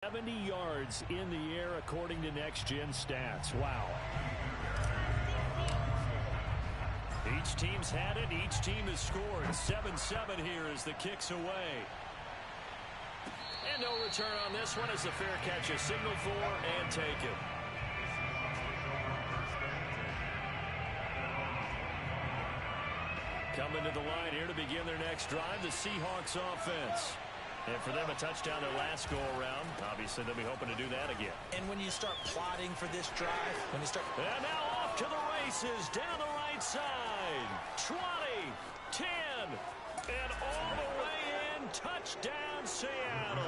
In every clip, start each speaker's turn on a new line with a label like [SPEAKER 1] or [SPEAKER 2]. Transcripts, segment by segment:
[SPEAKER 1] 70 yards in the air according to Next Gen Stats. Wow.
[SPEAKER 2] Each team's had it. Each team has scored. 7-7 here as the kick's away. And no return on this one as the fair catch is signaled for and taken. Coming to the line here to begin their next drive, the Seahawks offense. And for them, a touchdown their last go-around. Obviously, they'll be hoping to do that again.
[SPEAKER 3] And when you start plotting for this drive, when you start...
[SPEAKER 2] And now off to the races, down the right side. 20, 10, and all the way in. Touchdown, Seattle.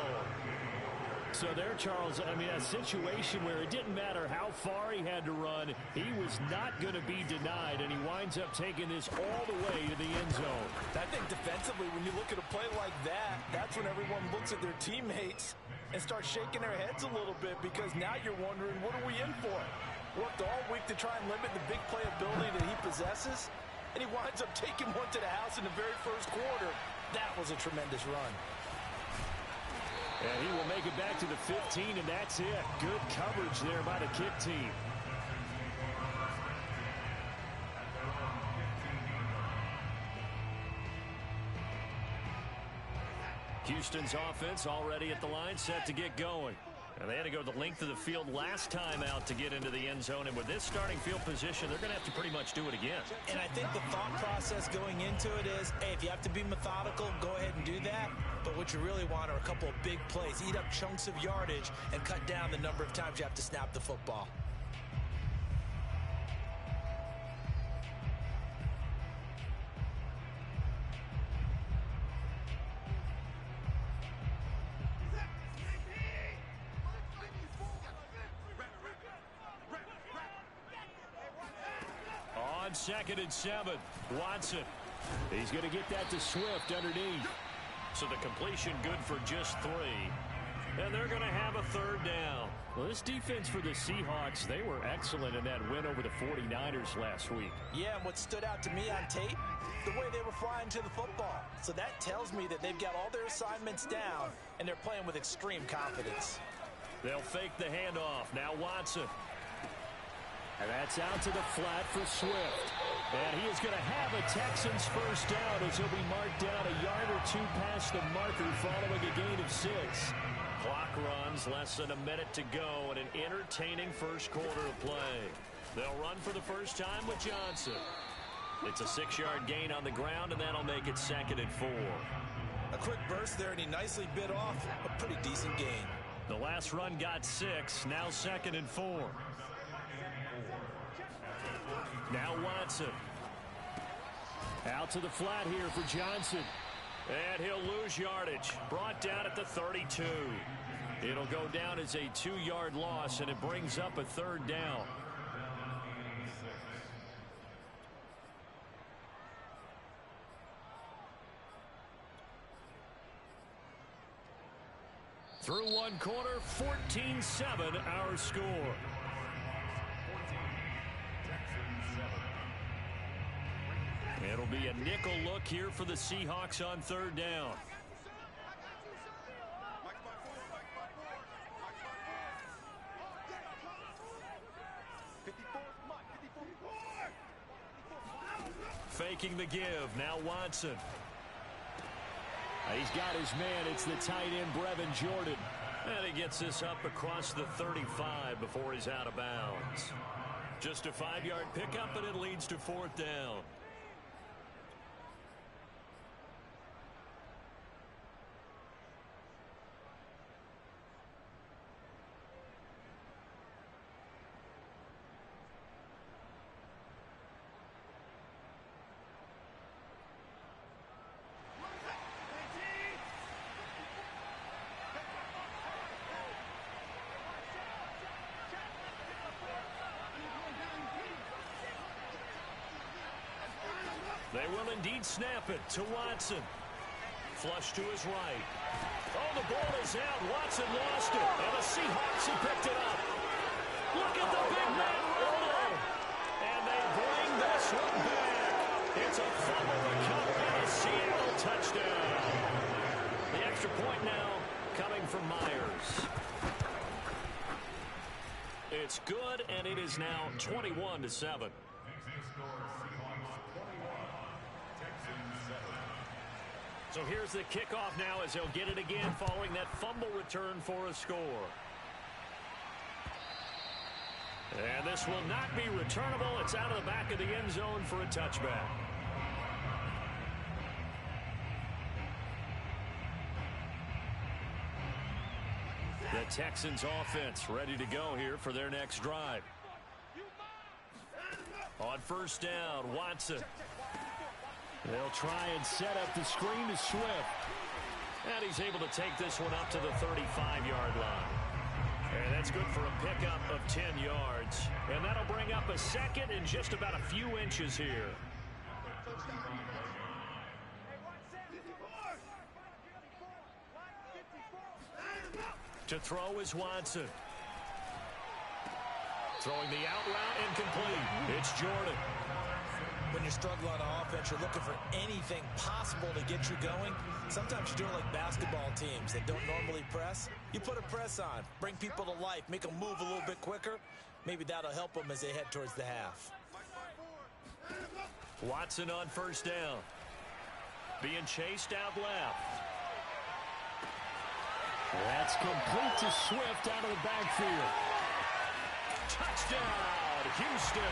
[SPEAKER 1] So there, Charles, I mean, a situation where it didn't matter how far he had to run, he was not going to be denied, and he winds up taking this all the way to the end zone.
[SPEAKER 4] I think defensively, when you look at a play like that, that's when everyone looks at their teammates and starts shaking their heads a little bit, because now you're wondering, what are we in for? Worked all week to try and limit the big play ability that he possesses, and he winds up taking one to the house in the very first quarter. That was a tremendous run.
[SPEAKER 1] And he will make it back to the 15, and that's it. Good coverage there by the kick team.
[SPEAKER 2] Houston's offense already at the line, set to get going. And they had to go the length of the field last time out to get into the end zone. And with this starting field position, they're going to have to pretty much do it again.
[SPEAKER 3] And I think the thought process going into it is, hey, if you have to be methodical, go ahead and do that. But what you really want are a couple of big plays. Eat up chunks of yardage and cut down the number of times you have to snap the football.
[SPEAKER 2] On 2nd and 7, Watson.
[SPEAKER 1] He's going to get that to Swift underneath.
[SPEAKER 2] So the completion good for just 3. And they're going to have a third down.
[SPEAKER 1] Well, this defense for the Seahawks, they were excellent in that win over the 49ers last week.
[SPEAKER 3] Yeah, and what stood out to me on tape, the way they were flying to the football. So that tells me that they've got all their assignments down, and they're playing with extreme confidence.
[SPEAKER 2] They'll fake the handoff. Now Watson.
[SPEAKER 1] And that's out to the flat for Swift. And he is going to have a Texans first down as he'll be marked down a yard or two past the marker following a gain of 6.
[SPEAKER 2] Clock runs, less than a minute to go, and an entertaining first quarter of play. They'll run for the first time with Johnson. It's a 6-yard gain on the ground, and that'll make it 2nd and 4.
[SPEAKER 3] A quick burst there, and he nicely bit off a pretty decent gain.
[SPEAKER 2] The last run got 6, now 2nd and 4. Now Watson.
[SPEAKER 1] Out to the flat here for Johnson.
[SPEAKER 2] And he'll lose yardage. Brought down at the 32. It'll go down as a 2-yard loss, and it brings up a third down. Through one quarter, 14-7 our score. It'll be a nickel look here for the Seahawks on third down. Faking the give. Now Watson.
[SPEAKER 1] He's got his man. It's the tight end, Brevin Jordan.
[SPEAKER 2] And he gets this up across the 35 before he's out of bounds. Just a 5-yard pickup, and it leads to 4th down. They will indeed snap it to Watson. Flush to his right. Oh, the ball is out. Watson lost it. And the Seahawks have picked it up. Look at the big man roll. And they bring this one back. It's a fumble recovery and a Seattle touchdown. The extra point now coming from Myers. It's good, and it is now 21-7. So here's the kickoff now as he'll get it again following that fumble return for a score. And this will not be returnable. It's out of the back of the end zone for a touchback. The Texans offense ready to go here for their next drive. On first down, Watson.
[SPEAKER 1] They'll try and set up the screen to Swift.
[SPEAKER 2] And he's able to take this one up to the 35-yard line. And that's good for a pickup of 10 yards. And that'll bring up a second and just about a few inches here. To throw is Watson. Throwing the out route incomplete. It's Jordan.
[SPEAKER 3] When you're struggling on offense, you're looking for anything possible to get you going. Sometimes you do it like basketball teams that don't normally press. You put a press on, bring people to life, make them move a little bit quicker. Maybe that'll help them as they head towards the half.
[SPEAKER 2] Watson on first down. Being chased out left.
[SPEAKER 1] That's complete to Swift out of the backfield.
[SPEAKER 2] Touchdown, Houston.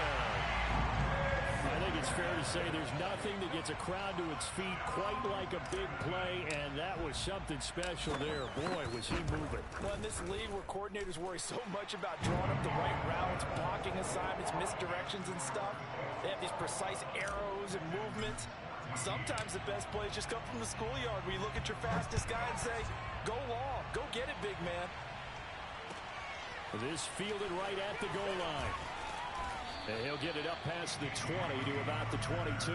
[SPEAKER 1] I think it's fair to say there's nothing that gets a crowd to its feet quite like a big play, and that was something special there. Boy, was he moving.
[SPEAKER 4] Well, in this league where coordinators worry so much about drawing up the right routes, blocking assignments, misdirections and stuff, they have these precise arrows and movements. Sometimes the best plays just come from the schoolyard where you look at your fastest guy and say, go long, go get it, big man.
[SPEAKER 1] This fielded right at the goal line. And he'll get it up past the 20 to about the 22.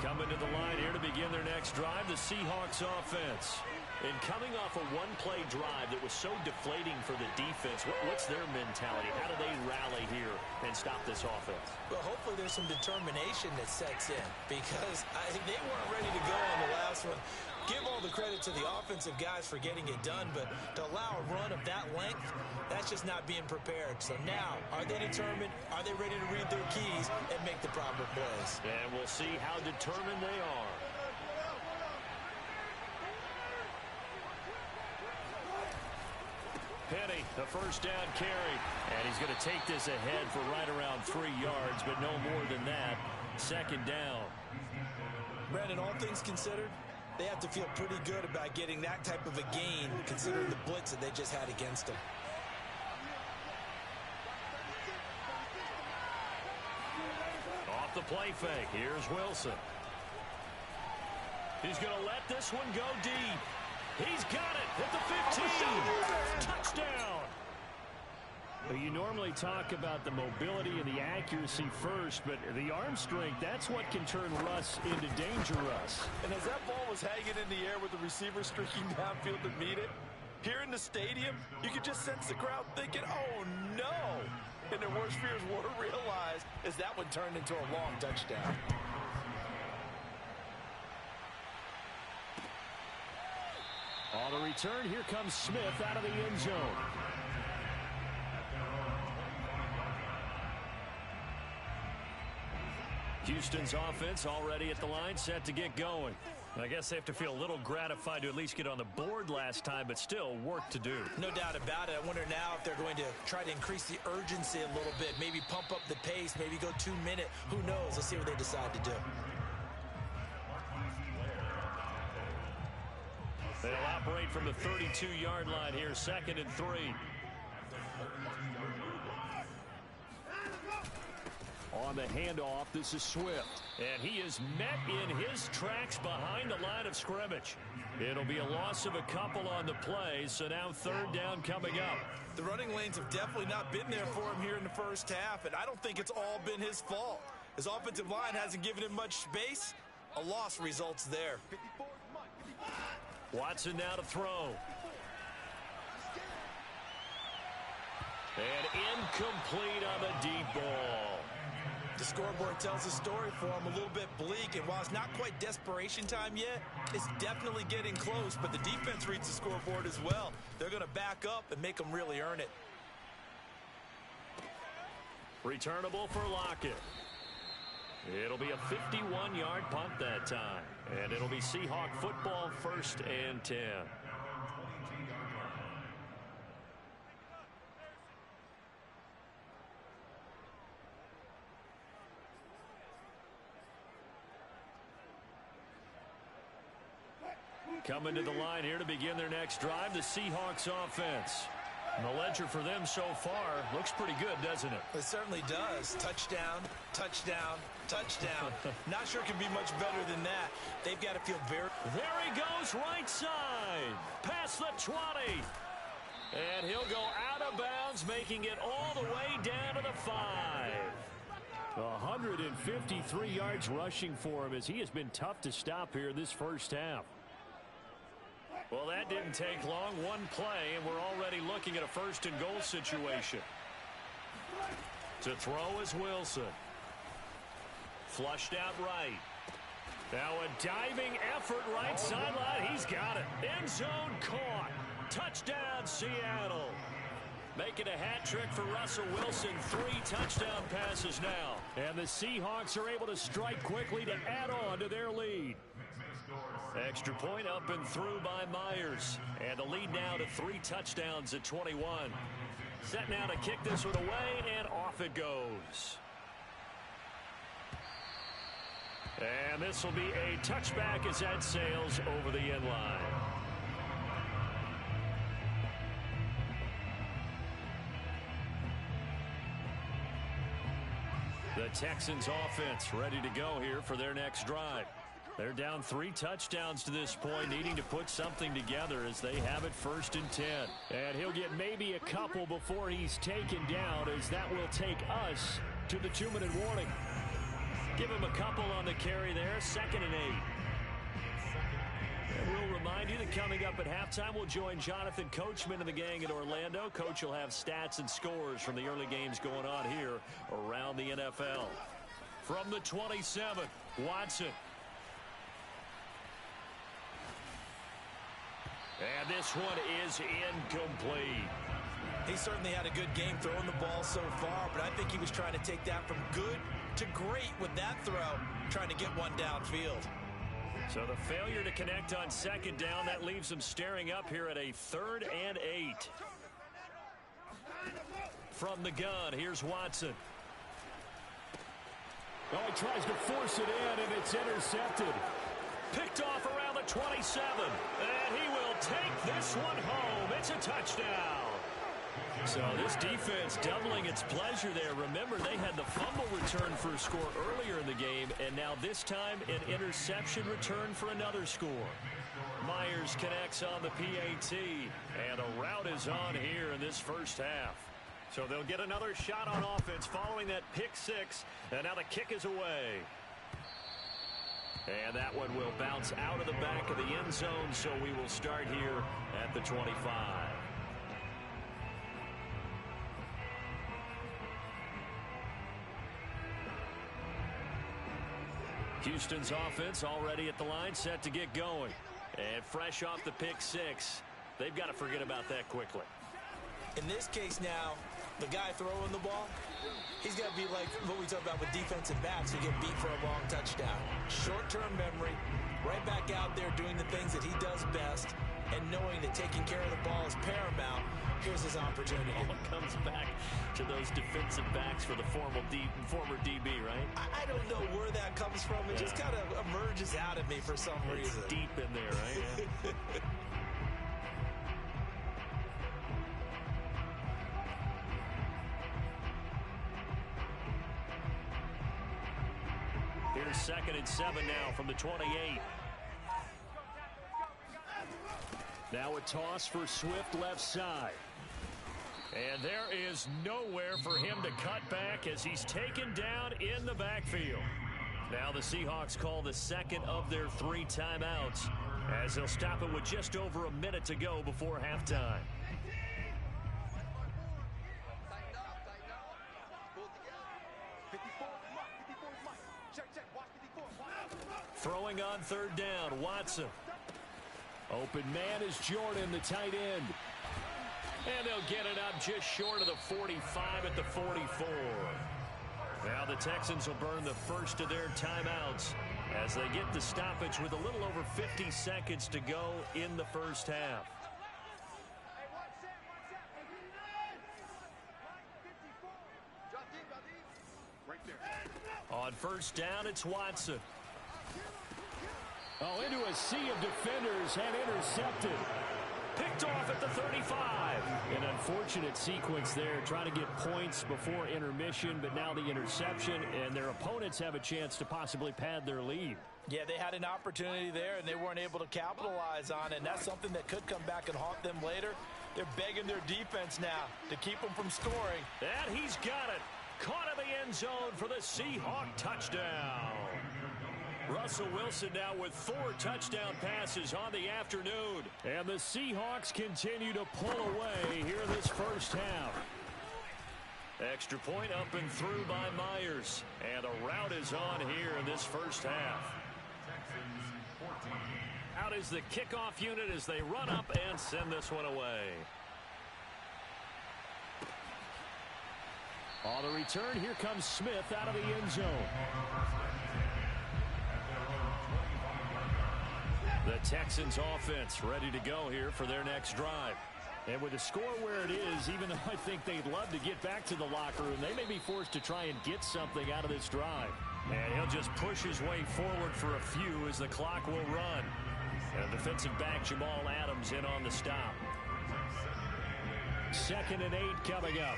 [SPEAKER 2] Coming to the line here to begin their next drive, the Seahawks offense. And coming off a one-play drive that was so deflating for the defense, what's their mentality? How do they rally here and stop this offense?
[SPEAKER 3] Well, hopefully there's some determination that sets in because they weren't ready to go on the last one. Give all the credit to the offensive guys for getting it done, but to allow a run of that length, that's just not being prepared. So now, are they determined? Are they ready to read their keys and make the proper plays?
[SPEAKER 2] And we'll see how determined they are. Penny, the first down carry. And he's going to take this ahead for right around 3 yards, but no more than that. Second down.
[SPEAKER 3] Brandon, all things considered, they have to feel pretty good about getting that type of a gain, considering the blitz that they just had against them.
[SPEAKER 2] Off the play fake, here's Wilson. He's going to let this one go deep. He's got it at the 15. Touchdown.
[SPEAKER 1] Well, you normally talk about the mobility and the accuracy first, but the arm strength, that's what can turn Russ into danger Russ.
[SPEAKER 4] And as that ball was hanging in the air with the receiver streaking downfield to meet it, here in the stadium, you could just sense the crowd thinking, oh, no. And their worst fears were realized as that one turned into a long touchdown.
[SPEAKER 1] On the return, here comes Smith out of the end zone.
[SPEAKER 2] Houston's offense already at the line, set to get going. I guess they have to feel a little gratified to at least get on the board last time, but still work to do.
[SPEAKER 3] No doubt about it. I wonder now if they're going to try to increase the urgency a little bit, maybe pump up the pace, maybe go 2 minute. Who knows? Let's see what they decide to do.
[SPEAKER 2] They'll operate from the 32-yard line here, 2nd and 3.
[SPEAKER 1] On the handoff, this is Swift.
[SPEAKER 2] And he is met in his tracks behind the line of scrimmage. It'll be a loss of a couple on the play, so now 3rd down coming up.
[SPEAKER 3] The running lanes have definitely not been there for him here in the first half, and I don't think it's all been his fault. His offensive line hasn't given him much space. A loss results there.
[SPEAKER 2] Watson now to throw. And incomplete on the deep ball.
[SPEAKER 3] The scoreboard tells a story for them, a little bit bleak, and while it's not quite desperation time yet, it's definitely getting close, but the defense reads the scoreboard as well. They're going to back up and make them really earn it.
[SPEAKER 2] Returnable for Lockett. It'll be a 51-yard punt that time, and it'll be Seahawk football, 1st and 10. Coming to the line here to begin their next drive, the Seahawks offense. And the ledger for them so far looks pretty good, doesn't it?
[SPEAKER 3] It certainly does. Touchdown, touchdown, touchdown. Not sure it can be much better than that. They've got to feel very...
[SPEAKER 2] There he goes, right side. Past the 20. And he'll go out of bounds, making it all the way down to the 5.
[SPEAKER 1] 153 yards rushing for him as he has been tough to stop here in this first half.
[SPEAKER 2] Well, that didn't take long. One play, and we're already looking at a 1st and goal situation. To throw is Wilson. Flushed out right. Now a diving effort right sideline. He's got it. End zone caught. Touchdown, Seattle. Making a hat trick for Russell Wilson. 3 touchdown passes now.
[SPEAKER 1] And the Seahawks are able to strike quickly to add on to their lead.
[SPEAKER 2] Extra point up and through by Myers. And the lead now to 3 touchdowns at 21. Set now to kick this one away, and off it goes. And this will be a touchback as that sails over the end line. The Texans offense ready to go here for their next drive. They're down 3 touchdowns to this point, needing to put something together as they have it 1st and 10.
[SPEAKER 1] And he'll get maybe a couple before he's taken down, as that will take us to the 2-minute warning.
[SPEAKER 2] Give him a couple on the carry there, 2nd and 8. And we'll remind you that coming up at halftime, we'll join Jonathan Coachman and the gang in Orlando. Coach will have stats and scores from the early games going on here around the NFL. From the 27, Watson. And this one is incomplete.
[SPEAKER 3] He certainly had a good game throwing the ball so far, but I think he was trying to take that from good to great with that throw, trying to get one downfield.
[SPEAKER 2] So the failure to connect on 2nd down, that leaves him staring up here at a 3rd and 8. From the gun, here's Watson.
[SPEAKER 1] Oh, he tries to force it in, and it's intercepted.
[SPEAKER 2] Picked off around the 27, and he will take this one home. It's a touchdown. So this defense doubling its pleasure there. Remember, they had the fumble return for a score earlier in the game, and now this time an interception return for another score. Myers connects on the PAT, and a rout is on here in this first half. So they'll get another shot on offense following that pick 6, and now the kick is away. And that one will bounce out of the back of the end zone, so we will start here at the 25. Houston's offense already at the line, set to get going. And fresh off the pick 6, they've got to forget about that quickly.
[SPEAKER 3] In this case now, the guy throwing the ball, he's got to be like what we talk about with defensive backs who get beat for a long touchdown. Short-term memory, right back out there doing the things that he does best, and knowing that taking care of the ball is paramount. Here's his opportunity.
[SPEAKER 2] It all comes back to those defensive backs for the former DB, right?
[SPEAKER 3] I don't know where that comes from. It just kind of emerges out of me for some reason.
[SPEAKER 2] It's deep in there, right? Yeah. Here's 2nd and 7 now from the 28.
[SPEAKER 1] Now a toss for Swift left side.
[SPEAKER 2] And there is nowhere for him to cut back as he's taken down in the backfield. Now the Seahawks call the 2nd of their 3 timeouts as they'll stop it with just over a minute to go before halftime. Throwing on third down, Watson.
[SPEAKER 1] Open man is Jordan, the tight end.
[SPEAKER 2] And they'll get it up just short of the 45 at the 44. Now the Texans will burn the first of their timeouts as they get the stoppage with a little over 50 seconds to go in the first half. On first down, it's Watson.
[SPEAKER 1] Oh, into a sea of defenders and intercepted.
[SPEAKER 2] Picked off at the 35.
[SPEAKER 1] An unfortunate sequence there, trying to get points before intermission, but now the interception, and their opponents have a chance to possibly pad their lead.
[SPEAKER 3] Yeah, they had an opportunity there, and they weren't able to capitalize on it, and that's something that could come back and haunt them later. They're begging their defense now to keep them from scoring.
[SPEAKER 2] And he's got it. Caught in the end zone for the Seahawk touchdown. Russell Wilson now with 4 touchdown passes on the afternoon.
[SPEAKER 1] And the Seahawks continue to pull away here in this first half.
[SPEAKER 2] Extra point up and through by Myers. And a rout is on here in this first half. Out is the kickoff unit as they run up and send this one away.
[SPEAKER 1] On the return, here comes Smith out of the end zone.
[SPEAKER 2] The Texans offense ready to go here for their next drive.
[SPEAKER 1] And with the score where it is, even though I think they'd love to get back to the locker room, they may be forced to try and get something out of this drive.
[SPEAKER 2] And he'll just push his way forward for a few as the clock will run. And defensive back Jamal Adams in on the stop.
[SPEAKER 1] 2nd and 8 coming up.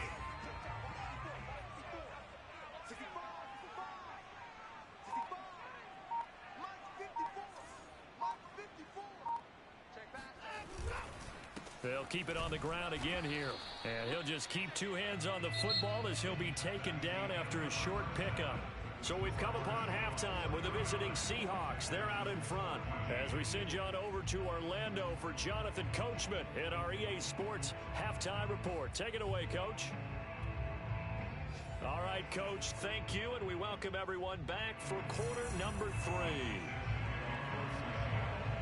[SPEAKER 2] They'll keep it on the ground again here. And he'll just keep 2 hands on the football as he'll be taken down after a short pickup. So we've come upon halftime with the visiting Seahawks. They're out in front. As we send you on over to Orlando for Jonathan Coachman in our EA Sports Halftime Report. Take it away, Coach. All right, Coach, thank you, and we welcome everyone back for quarter number 3.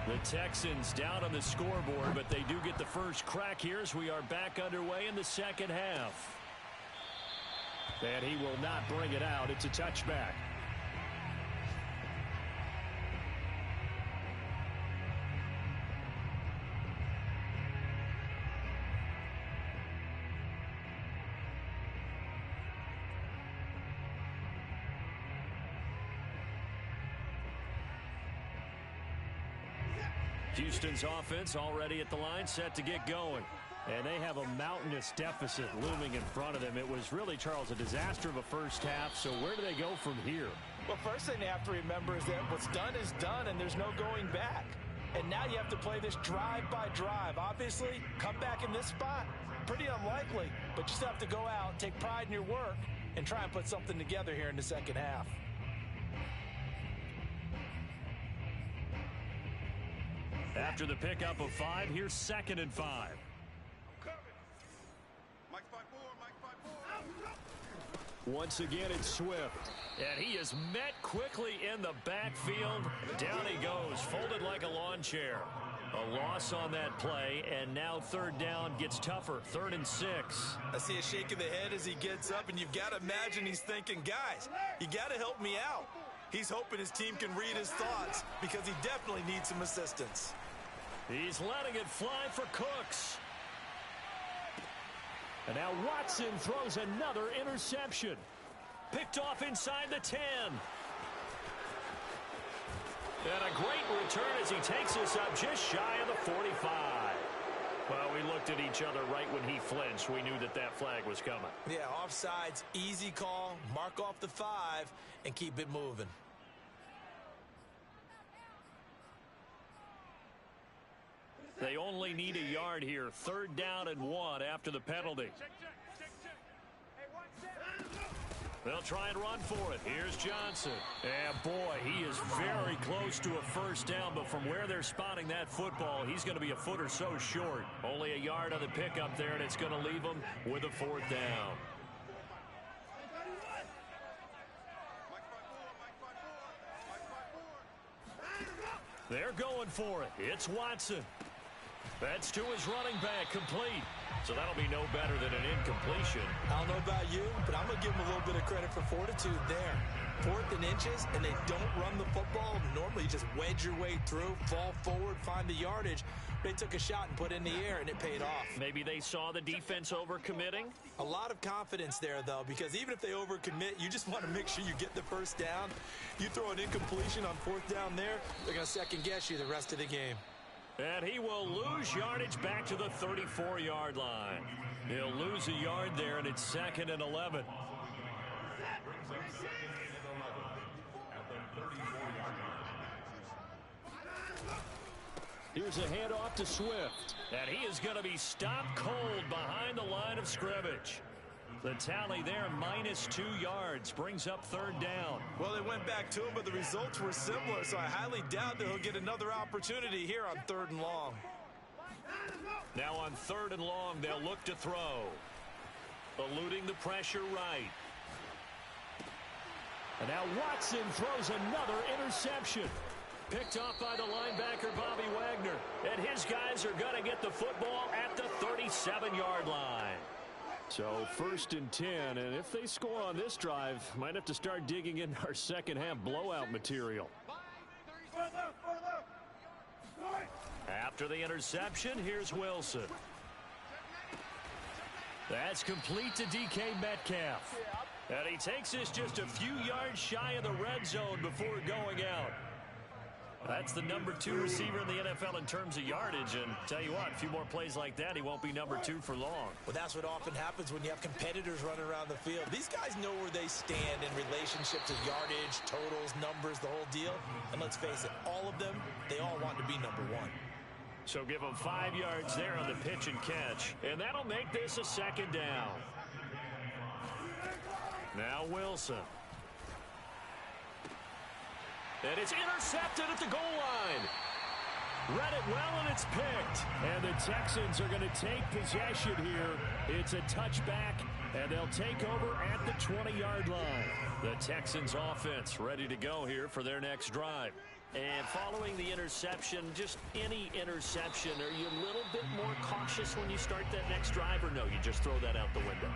[SPEAKER 2] The Texans down on the scoreboard, but they do get the first crack here as we are back underway in the second half.
[SPEAKER 1] And he will not bring it out. It's a touchback.
[SPEAKER 2] Houston's offense already at the line, set to get going.
[SPEAKER 1] And they have a mountainous deficit looming in front of them. It was really, Charles, a disaster of a first half. So where do they go from here?
[SPEAKER 3] Well, first thing they have to remember is that what's done is done, and there's no going back. And now you have to play this drive by drive. Obviously, come back in this spot, pretty unlikely. But you just have to go out, take pride in your work, and try and put something together here in the second half.
[SPEAKER 2] After the pickup of 5, here's 2nd and 5.
[SPEAKER 1] Once again, it's Swift.
[SPEAKER 2] And he is met quickly in the backfield. Down he goes, folded like a lawn chair. A loss on that play, and now 3rd down gets tougher. 3rd and 6.
[SPEAKER 3] I see a shake of the head as he gets up, and you've got to imagine he's thinking, guys, you got to help me out. He's hoping his team can read his thoughts because he definitely needs some assistance.
[SPEAKER 2] He's letting it fly for Cooks.
[SPEAKER 1] And now Watson throws another interception.
[SPEAKER 2] Picked off inside the 10. And a great return as he takes us up just shy of the 45. Well, we looked at each other right when he flinched. We knew that that flag was coming.
[SPEAKER 3] Yeah, offsides, easy call, mark off the 5, and keep it moving.
[SPEAKER 2] They only need a yard here. 3rd down and 1 after the penalty. They'll try and run for it. Here's Johnson.
[SPEAKER 1] And boy, he is very close to a first down, but from where they're spotting that football, he's going to be a foot or so short.
[SPEAKER 2] Only a yard on the pickup there, and it's going to leave him with a 4th down. They're going for it. It's Watson. That's to his running back, complete. So that'll be no better than an incompletion.
[SPEAKER 3] I don't know about you, but I'm going to give them a little bit of credit for fortitude there. 4th and inches, and they don't run the football. Normally, you just wedge your way through, fall forward, find the yardage. They took a shot and put it in the air, and it paid off.
[SPEAKER 2] Maybe they saw the defense overcommitting?
[SPEAKER 3] A lot of confidence there, though, because even if they overcommit, you just want to make sure you get the first down. You throw an incompletion on 4th down there, they're going to second-guess you the rest of the game.
[SPEAKER 2] And he will lose yardage back to the 34-yard line. He'll lose a yard there, and it's 2nd and 11.
[SPEAKER 1] Here's a handoff to Swift.
[SPEAKER 2] And he is going to be stopped cold behind the line of scrimmage. The tally there, -2 yards, brings up 3rd down.
[SPEAKER 3] Well, they went back to him, but the results were similar, so I highly doubt that he'll get another opportunity here on 3rd and long.
[SPEAKER 2] Now on 3rd and long, they'll look to throw. Eluding the pressure right.
[SPEAKER 1] And now Watson throws another interception.
[SPEAKER 2] Picked off by the linebacker, Bobby Wagner. And his guys are going to get the football at the 37-yard line.
[SPEAKER 1] So 1st and 10, and if they score on this drive, might have to start digging in our second-half blowout material.
[SPEAKER 2] After the interception, here's Wilson. That's complete to DK Metcalf. And he takes this just a few yards shy of the red zone before going out. That's the number 2 receiver in the NFL in terms of yardage. And tell you what, a few more plays like that, he won't be number 2 for long.
[SPEAKER 3] Well, that's what often happens when you have competitors running around the field. These guys know where they stand in relationship to yardage, totals, numbers, the whole deal. And let's face it, all of them, they all want to be number 1.
[SPEAKER 2] So give them 5 yards there on the pitch and catch. And that'll make this a 2nd down. Now Wilson. And it's intercepted at the goal line.
[SPEAKER 1] Read it well, and it's picked. And the Texans are going to take possession here. It's a touchback, and they'll take over at the 20-yard line.
[SPEAKER 2] The Texans offense ready to go here for their next drive. And following the interception, just any interception, are you a little bit more cautious when you start that next drive, or no, you just throw that out the window?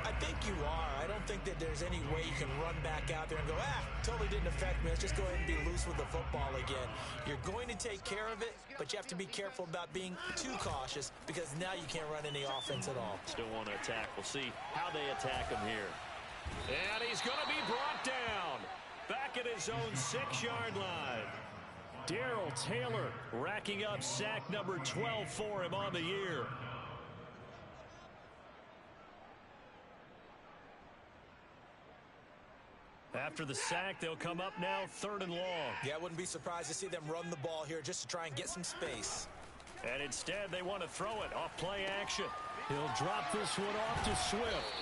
[SPEAKER 3] I think you are. I don't think that there's any way you can run back out there and go, totally didn't affect me. Let's just go ahead and be loose with the football again. You're going to take care of it, but you have to be careful about being too cautious because now you can't run any offense at all.
[SPEAKER 2] Still want to attack. We'll see how they attack him here. And he's going to be brought down back at his own 6-yard line.
[SPEAKER 1] Darrell Taylor racking up sack number 12 for him on the year.
[SPEAKER 2] After the sack, they'll come up now 3rd and long.
[SPEAKER 3] Yeah, I wouldn't be surprised to see them run the ball here just to try and get some space.
[SPEAKER 2] And instead, they want to throw it off play action.
[SPEAKER 1] He'll drop this one off to Swift.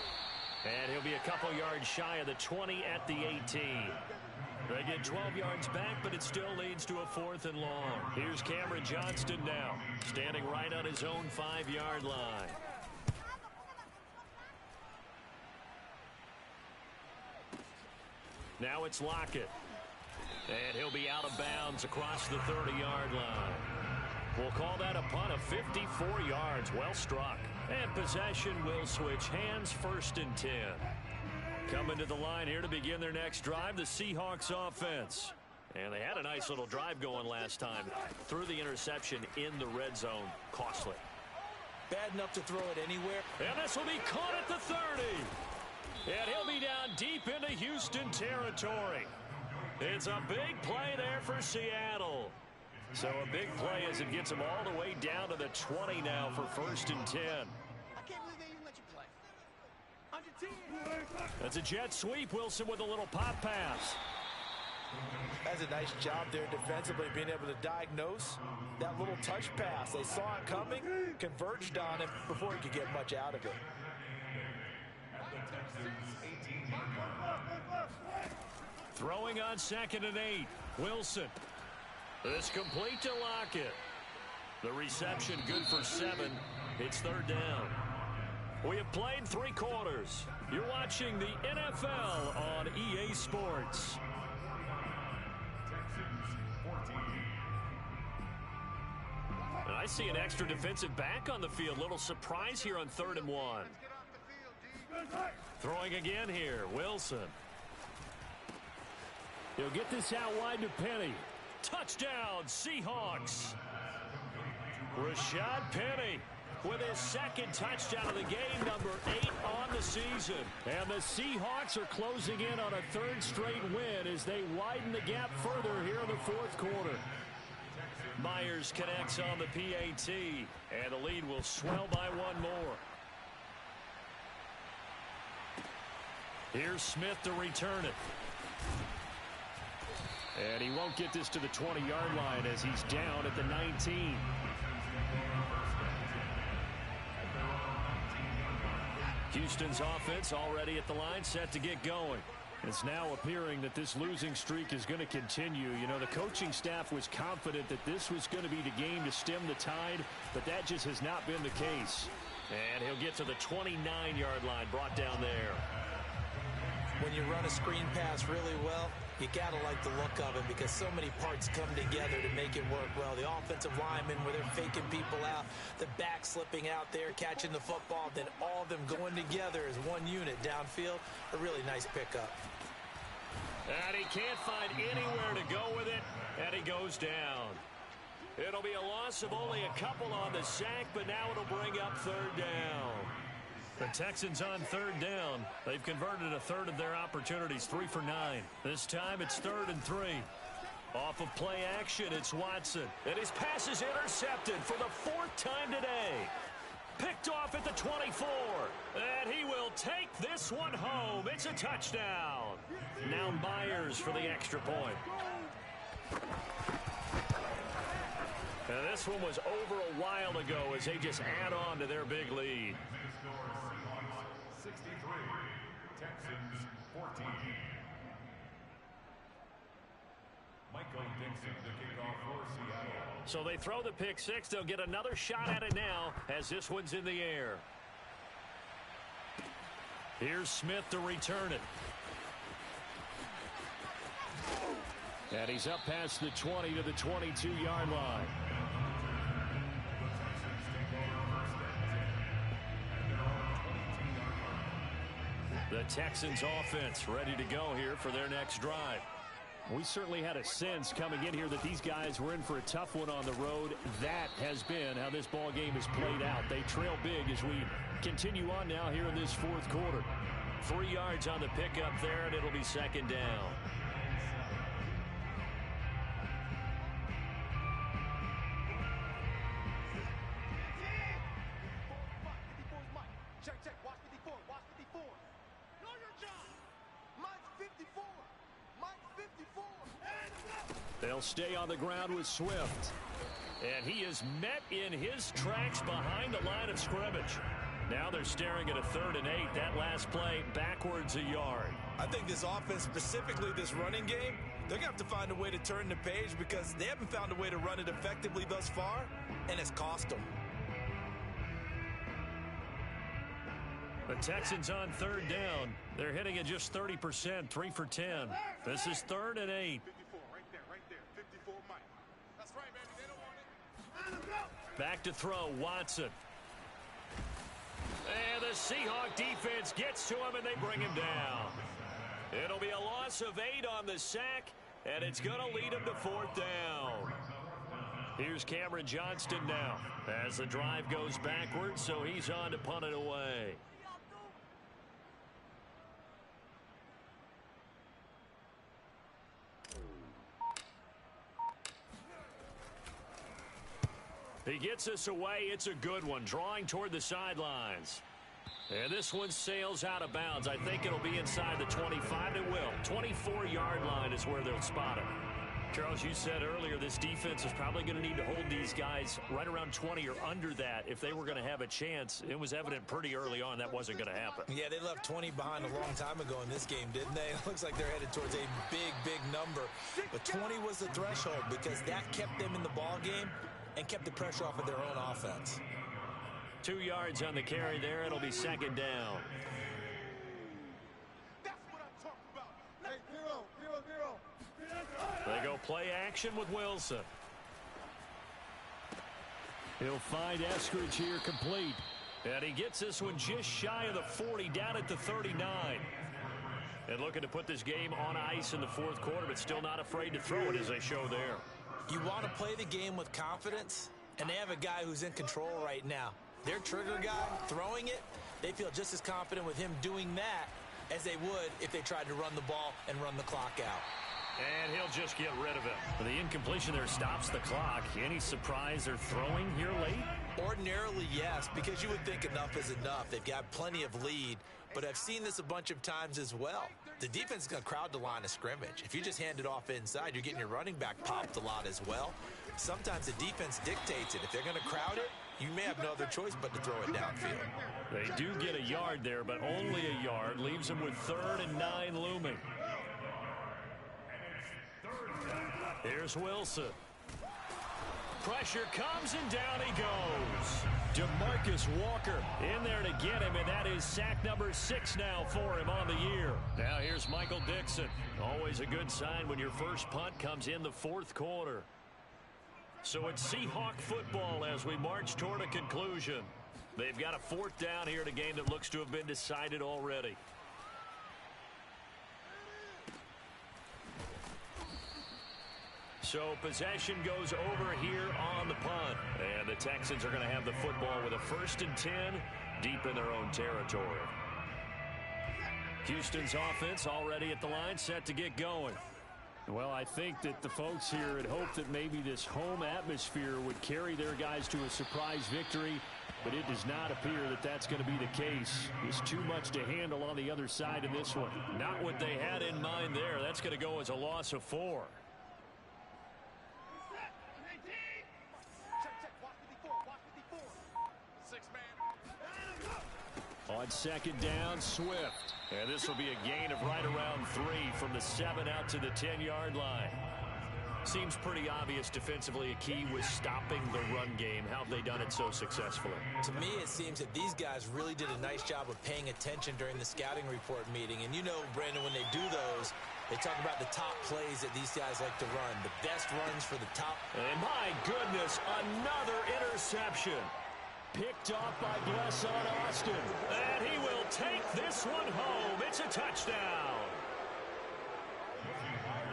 [SPEAKER 2] And he'll be a couple yards shy of the 20 at the 18. They get 12 yards back, but it still leads to a 4th and long. Here's Cameron Johnston now, standing right on his own 5-yard line. Now it's Lockett. And he'll be out of bounds across the 30-yard line. We'll call that a punt of 54 yards. Well struck. And possession will switch hands, 1st and 10. Coming to the line here to begin their next drive, the Seahawks offense. And they had a nice little drive going last time. Threw the interception in the red zone. Costly.
[SPEAKER 3] Bad enough to throw it anywhere.
[SPEAKER 2] And this will be caught at the 30. And he'll be down deep into Houston territory. It's a big play there for Seattle. So a big play as it gets them all the way down to the 20 now for 1st and 10.
[SPEAKER 5] I can't believe they even let you play. On your team.
[SPEAKER 2] That's a jet sweep. Wilson with a little pop pass.
[SPEAKER 3] That's a nice job there defensively, being able to diagnose that little touch pass. They saw it coming, converged on him before he could get much out of it.
[SPEAKER 2] Throwing on 2nd and 8. Wilson. This complete to Lockett. The reception good for 7. It's 3rd down. We have played 3 quarters. You're watching the NFL on EA Sports. I see an extra defensive back on the field. Little surprise here on 3rd and 1. Throwing again here, Wilson.
[SPEAKER 1] He'll get this out wide to Penny.
[SPEAKER 2] Touchdown, Seahawks. Rashad Penny with his 2nd touchdown of the game, number 8 on the season.
[SPEAKER 1] And the Seahawks are closing in on a 3rd straight win as they widen the gap further here in the 4th quarter.
[SPEAKER 2] Myers connects on the PAT, and the lead will swell by 1 more. Here's Smith to return it.
[SPEAKER 1] And he won't get this to the 20-yard line as he's down at the 19.
[SPEAKER 2] Houston's offense already at the line, set to get going.
[SPEAKER 1] It's now appearing that this losing streak is going to continue. You know, the coaching staff was confident that this was going to be the game to stem the tide, but that just has not been the case.
[SPEAKER 2] And he'll get to the 29-yard line, brought down there.
[SPEAKER 3] When you run a screen pass really well, you got to like the look of it because so many parts come together to make it work well. The offensive linemen, where they're faking people out, the back slipping out there, catching the football, then all of them going together as one unit downfield. A really nice pickup.
[SPEAKER 2] And he can't find anywhere to go with it, and he goes down. It'll be a loss of only a couple on the sack, but now it'll bring up 3rd down. The Texans on 3rd down. They've converted a 1/3 of their opportunities, 3 for 9. This time it's 3rd and 3. Off of play action, it's Watson. And his pass is intercepted for the 4th time today. Picked off at the 24. And he will take this one home. It's a touchdown. Now Myers for the extra point. And this one was over a while ago as they just add on to their big lead.
[SPEAKER 6] 63, Texans 14. Michael Dixon, the kickoff for Seattle.
[SPEAKER 2] So they throw the pick 6. They'll get another shot at it now as this one's in the air. Here's Smith to return it.
[SPEAKER 1] And he's up past the 20 to the 22-yard line.
[SPEAKER 2] The Texans offense ready to go here for their next drive.
[SPEAKER 1] We certainly had a sense coming in here that these guys were in for a tough one on the road. That has been how this ball game has played out. They trail big as we continue on now here in this 4th quarter.
[SPEAKER 2] 3 yards on the pickup there, and it'll be 2nd down.
[SPEAKER 5] Check, watch 54, watch 54. Know your job. Mine's 54. Mine's 54.
[SPEAKER 1] They'll stay on the ground with Swift.
[SPEAKER 2] And he is met in his tracks behind the line of scrimmage. Now they're staring at a 3rd and 8. That last play backwards a yard.
[SPEAKER 3] I think this offense, specifically this running game, they're going to have to find a way to turn the page because they haven't found a way to run it effectively thus far, and it's cost them.
[SPEAKER 2] The Texans on 3rd down. They're hitting at just 30%, 3 for 10. This is 3rd and 8.
[SPEAKER 5] 54, right there. 54, Mike. That's right, baby. They don't want it.
[SPEAKER 2] Back to throw, Watson. And the Seahawk defense gets to him, and they bring him down. It'll be a loss of 8 on the sack, and it's going to lead him to 4th down. Here's Cameron Johnston now as the drive goes backwards, so he's on to punt it away. He gets us away. It's a good one, drawing toward the sidelines. And this one sails out of bounds. I think it'll be inside the 25. It will. 24-yard line is where they'll spot it. Charles, you said earlier this defense is probably going to need to hold these guys right around 20 or under that if they were going to have a chance. It was evident pretty early on that wasn't going to happen.
[SPEAKER 3] Yeah, they left 20 behind a long time ago in this game, didn't they? It looks like they're headed towards a big number. But 20 was the threshold because that kept them in the ball game and kept the pressure off of their own offense.
[SPEAKER 2] 2 yards on the carry there. It'll be 2nd down.
[SPEAKER 5] That's what I'm talking about. Hey, 0.
[SPEAKER 2] They go play action with Wilson.
[SPEAKER 1] He'll find Eskridge here complete.
[SPEAKER 2] And he gets this one just shy of the 40, down at the 39. And looking to put this game on ice in the fourth quarter, but still not afraid to throw it as they show there.
[SPEAKER 3] You want to play the game with confidence, and they have a guy who's in control right now. Their trigger guy throwing it, they feel just as confident with him doing that as they would if they tried to run the ball and run the clock out.
[SPEAKER 2] And he'll just get rid of it.
[SPEAKER 1] The incompletion there stops the clock. Any surprise they're throwing here late?
[SPEAKER 3] Ordinarily, yes, because you would think enough is enough. They've got plenty of lead, but I've seen this a bunch of times as well. The defense is going to crowd the line of scrimmage. If you just hand it off inside, you're getting your running back popped a lot as well. Sometimes the defense dictates it. If they're going to crowd it, you may have no other choice but to throw it downfield.
[SPEAKER 1] They do get a yard there, but only a yard. Leaves them with 3rd and 9 looming.
[SPEAKER 2] Here's Wilson. Pressure comes, and down he goes.
[SPEAKER 1] DeMarcus Walker in there to get him, and that is sack number 6 now for him on the year.
[SPEAKER 2] Now here's Michael Dixon. Always a good sign when your first punt comes in the fourth quarter. So it's Seahawk football as we march toward a conclusion. They've got a 4th down here in a game that looks to have been decided already. So possession goes over here on the punt. And the Texans are going to have the football with a 1st and 10 deep in their own territory.
[SPEAKER 1] Houston's offense already at the line, set to get going. Well, I think that the folks here had hoped that maybe this home atmosphere would carry their guys to a surprise victory, but it does not appear that that's going to be the case. There's too much to handle on the other side in this one.
[SPEAKER 2] Not what they had in mind there. That's going to go as a loss of 4.
[SPEAKER 1] On 2nd down, Swift.
[SPEAKER 2] And this will be a gain of right around 3 from the 7 out to the 10-yard line. Seems pretty obvious defensively a key was stopping the run game. How have they done it so successfully?
[SPEAKER 3] To me, it seems that these guys really did a nice job of paying attention during the scouting report meeting. And you know, Brandon, when they do those, they talk about the top plays that these guys like to run, the best runs for the top.
[SPEAKER 2] And my goodness, another interception.
[SPEAKER 1] Picked off by Blesson Austin.
[SPEAKER 2] And he will take this one home. It's a touchdown.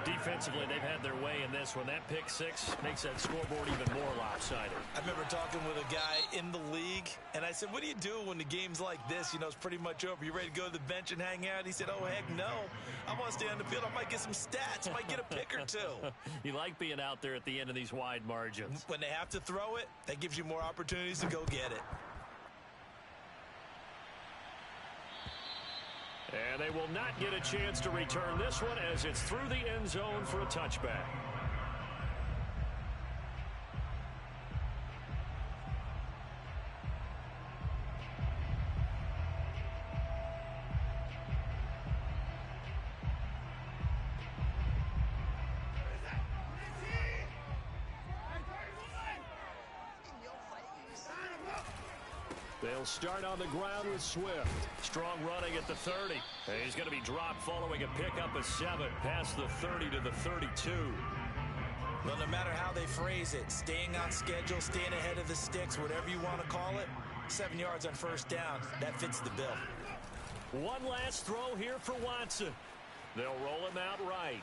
[SPEAKER 1] Defensively, they've had their way in this one. That pick 6 makes that scoreboard even more lopsided.
[SPEAKER 3] I remember talking with a guy in the league, and I said, what do you do when the game's like this? You know, it's pretty much over. You ready to go to the bench and hang out? He said, oh, heck no. I want to stay on the field. I might get some stats. Might get a pick or 2.
[SPEAKER 1] You like being out there at the end of these wide margins.
[SPEAKER 3] When they have to throw it, that gives you more opportunities to go get it.
[SPEAKER 2] And they will not get a chance to return this one as it's through the end zone for a touchback.
[SPEAKER 1] They'll start on the ground with Swift.
[SPEAKER 2] Strong running at the 30. And he's going to be dropped following a pickup of 7 past the 30 to the 32.
[SPEAKER 3] Well, no matter how they phrase it, staying on schedule, staying ahead of the sticks, whatever you want to call it, 7 yards on 1st down, that fits the bill.
[SPEAKER 2] One last throw here for Watson. They'll roll him out right.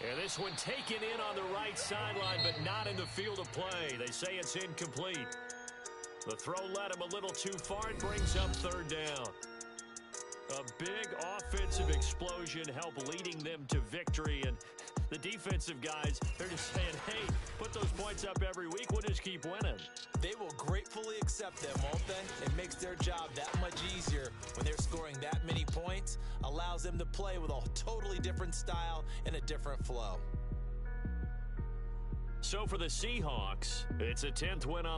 [SPEAKER 2] And this one taken in on the right sideline, but not in the field of play. They say it's incomplete. The throw led him a little too far and brings up 3rd down. A big offensive explosion helped leading them to victory. And the defensive guys, they're just saying, hey, put those points up every week. We'll just keep winning.
[SPEAKER 3] They will gratefully accept them, won't they? It makes their job that much easier when they're scoring that many points. Allows them to play with a totally different style and a different flow.
[SPEAKER 2] So for the Seahawks, it's a 10th win on